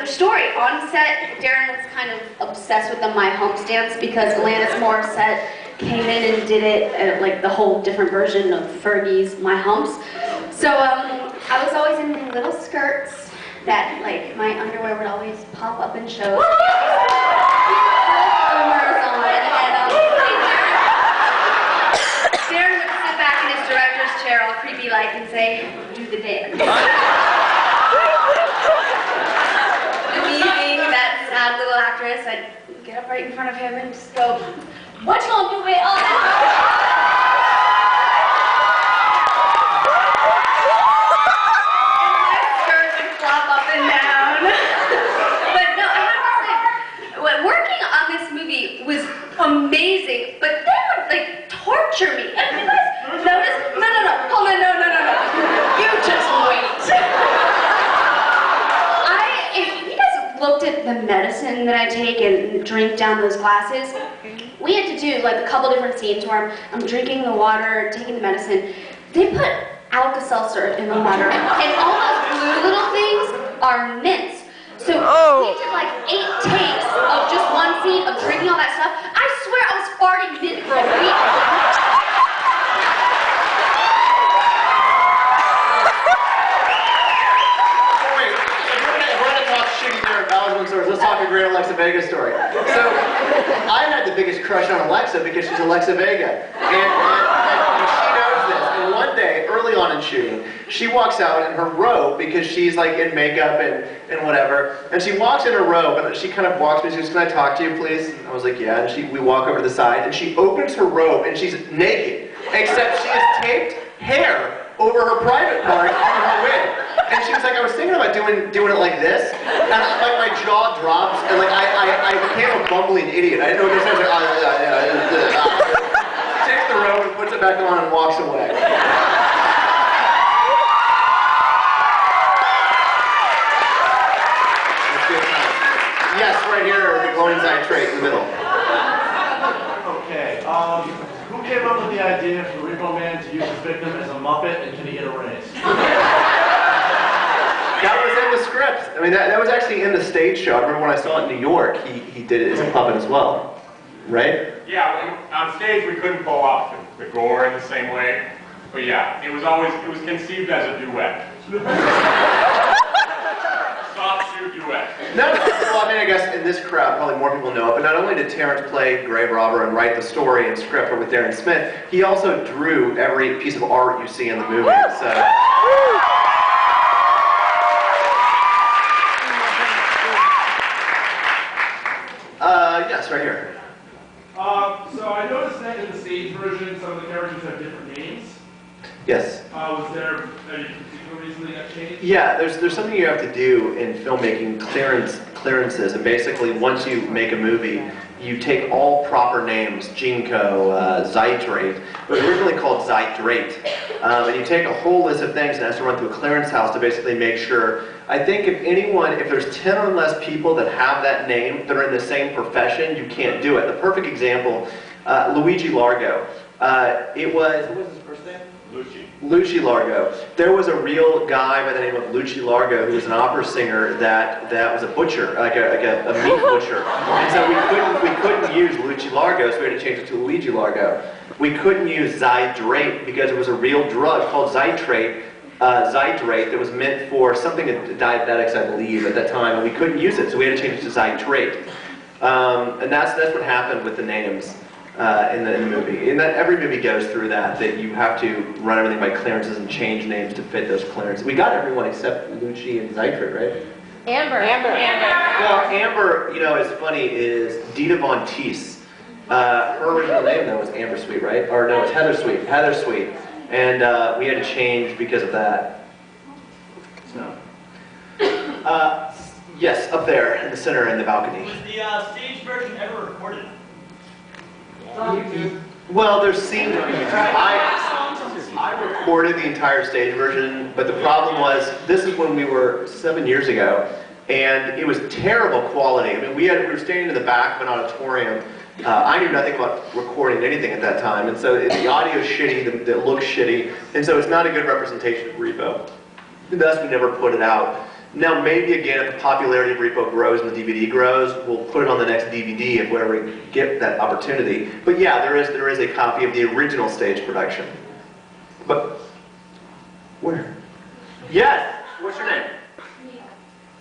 story. On set, Darren was kind of obsessed with the My Humps dance because Alanis Morissette came in and did it, like the whole different version of Fergie's My Humps. So I was always in little skirts that, like, my underwear would always pop up and show. Darren would sit back in his director's chair all creepy-like and say, "Do the dance." Me being that sad little actress, I'd get up right in front of him and just go, "What you gonna do with all that?" And my skirt would flop up and down. But no, I have to say, working on this movie was amazing, but they would, like, torture me. And you guys notice? No, hold on, no. You just wait. If you guys looked at the medicine that I take and drink down those glasses, we had to do, like, a couple different scenes where I'm drinking the water, taking the medicine. They put Alka-Seltzer in the water, and all those blue little things are mints. So we did like 8 takes of just one scene of drinking all that stuff. I swear I was farting mint for a week. Let's talk a great Alexa Vega story. So, I had the biggest crush on Alexa because she's Alexa Vega. And she knows this. And one day, early on in shooting, she walks out in her robe because she's like in makeup and whatever. And she walks in her robe and she kind of walks me, she goes, "Can I talk to you, please?" And I was like, "Yeah." And we walk over to the side and she opens her robe and she's naked. Except she has taped hair over her private part through her wig. And she was like, "I was thinking about doing it like this," and my jaw drops, and like I became a bumbling idiot. I didn't know what this was. She takes the robe and puts it back on and walks away. Yes, right here, the glowing nitrate in the middle. Okay, who came up with the idea for Repo Man to use his victim as a Muppet, and can he get a raise? That was in the script. I mean, that was actually in the stage show. I remember when I saw it in New York, he did it as a puppet as well, right? Yeah, on stage we couldn't pull off the gore in the same way, but yeah, it was conceived as a duet. Soft shoe duet. No, well, I mean, I guess in this crowd, probably more people know it, but not only did Terrance play grave robber and write the story and script with Darren Smith, he also drew every piece of art you see in the movie, so. Yes, right here. So I noticed that in the stage version, some of the characters have different names. Yes. Was there any particular reason they got changed? Yeah, there's something you have to do in filmmaking, clearances, and basically once you make a movie, you take all proper names, Jinko, Zytrate, it was originally called Zytrate, and you take a whole list of things and it has to run through a clearance house to basically make sure. I think if there's 10 or less people that have that name that are in the same profession, you can't do it. The perfect example, Luigi Largo. What was his first name? Luci Largo. There was a real guy by the name of Luci Largo who was an opera singer that was a butcher, like a meat butcher. And so we couldn't use Luci Largo, so we had to change it to Luigi Largo. We couldn't use Zydrate because it was a real drug called Zytrate. Zydrate that was meant for something in diabetics, I believe, at that time, and we couldn't use it, so we had to change it to Zytrate. And that's what happened with the names in the movie. And that every movie goes through that you have to run everything by clearances and change names to fit those clearances. We got everyone except Luci and Zytrate, right? Amber. Well, Amber, you know, is funny, is Dita Von Teese. Her original name, though, was Amber Sweet, right? Or no, it's Heather Sweet. Heather Sweet. And we had to change because of that. So, yes, up there in the center in the balcony. Was the stage version ever recorded? Well, there's scenes. I recorded the entire stage version, but the problem was this is when we were 7 years ago, and it was terrible quality. I mean, we were standing in the back of an auditorium. I knew nothing about recording anything at that time, and so the audio's shitty, it looks shitty, and so it's not a good representation of Repo. And thus, we never put it out. Now, maybe again, if the popularity of Repo grows and the DVD grows, we'll put it on the next DVD if we ever get that opportunity. But yeah, there is a copy of the original stage production. But where? Yes. What's your name?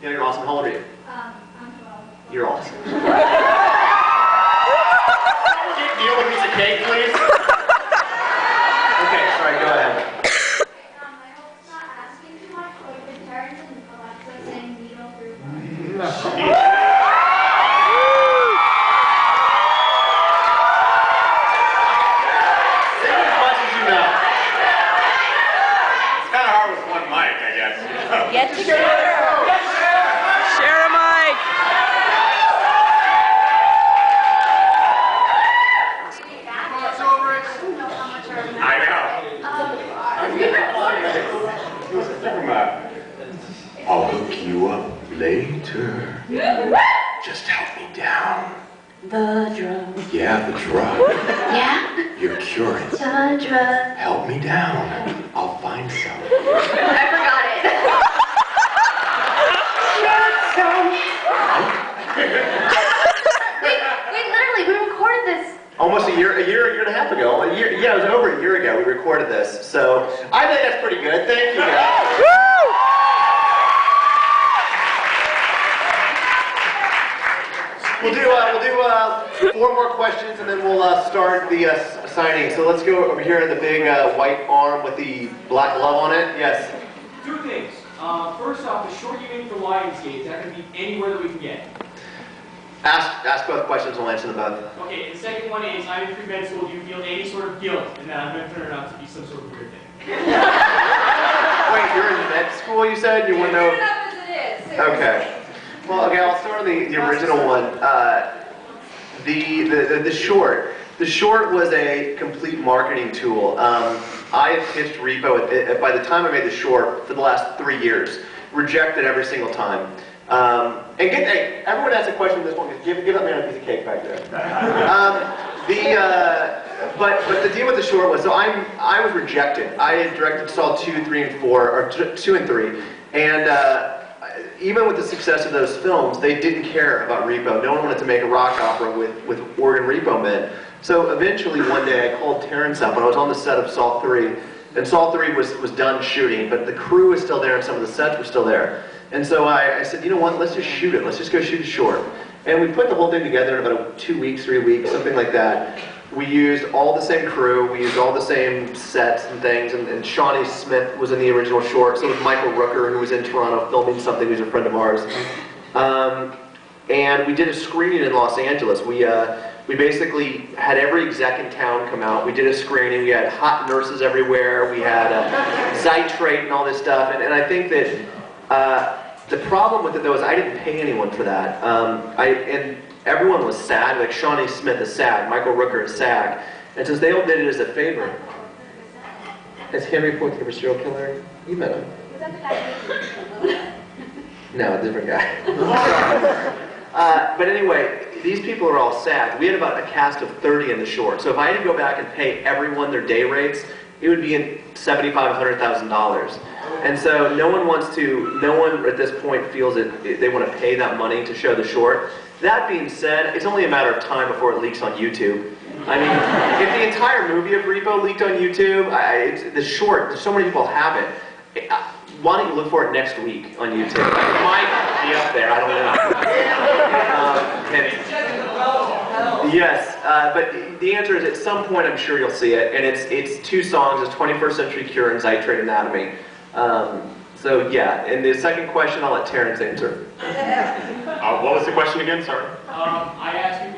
Yeah, you're awesome. How old are you? I'm 12. You're awesome. Do you want a piece of cake, please? Okay, sorry. Go ahead. I hope it's not asking too much, but with Terrance and Alexa saying needle through. Sing as much as you know. It's kind of hard with one mic, I guess. Get together. Share a mic. I know. I'll hook you up later. Just help me down. The drug. Yeah, the drug. Yeah? You're curing. The drug. Help me down. I'll find some. I forgot it. we recorded this. Almost a year and a half ago. Yeah, it was over a year ago we recorded this. So I think that's pretty good. Thank you guys. We'll do 4 more questions and then we'll start the signing. So let's go over here in the big white arm with the black glove on it. Yes. 2 things. First off, the short you made for Lionsgate, is that going to be anywhere that we can get? Ask both questions. We'll answer them both. Okay, and the second one is, I'm in pre-med school, do you feel any sort of guilt in that I'm going to turn it out to be some sort of weird thing? Wait, you're in med school, you said? You want to know? Enough as it is. Okay. Well, okay, I'll start with the original one. The short. The short was a complete marketing tool. I had pitched Repo, by the time I made the short, for the last 3 years. Rejected every single time. Hey, everyone asks a question at this point. Give that man a piece of cake back there. But the deal with the short was, so I was rejected. I had directed Saw 2, 3, and 4, or 2 and 3, and even with the success of those films, they didn't care about Repo. No one wanted to make a rock opera with organ Repo men. So eventually one day I called Terrance up, and I was on the set of Saw 3, and Saw 3 was done shooting, but the crew was still there and some of the sets were still there. And so I said, you know what, let's just shoot it. Let's just go shoot a short. And we put the whole thing together in about 2 weeks, 3 weeks, something like that. We used all the same crew, we used all the same sets and things, and Shawnee Smith was in the original short, so was Michael Rooker, who was in Toronto filming something, who's a friend of ours. And we did a screening in Los Angeles. We basically had every exec in town come out. We did a screening, we had hot nurses everywhere, we had Zytrate and all this stuff, and I think that the problem with it though is I didn't pay anyone for that. And everyone was SAG, like Shawnee Smith is SAG, Michael Rooker is SAG, and since they all did it as a favor. Has Henry Ford ever serial killer? You met him. Was that the guy? No, a different guy. But anyway, these people are all SAG. We had about a cast of 30 in the short, so if I had to go back and pay everyone their day rates, it would be in $75,000, $100,000. And so no one at this point feels that they want to pay that money to show the short. That being said, it's only a matter of time before it leaks on YouTube. I mean, if the entire movie of Repo leaked on YouTube, the short, so many people have it. Why don't you look for it next week on YouTube? It might be up there, I don't know. Yes, but the answer is at some point I'm sure you'll see it, and it's 2 songs, it's 21st Century Cure and Zytrate Anatomy. So yeah, and the second question I'll let Terrance answer. What was the question again? Sorry. I asked you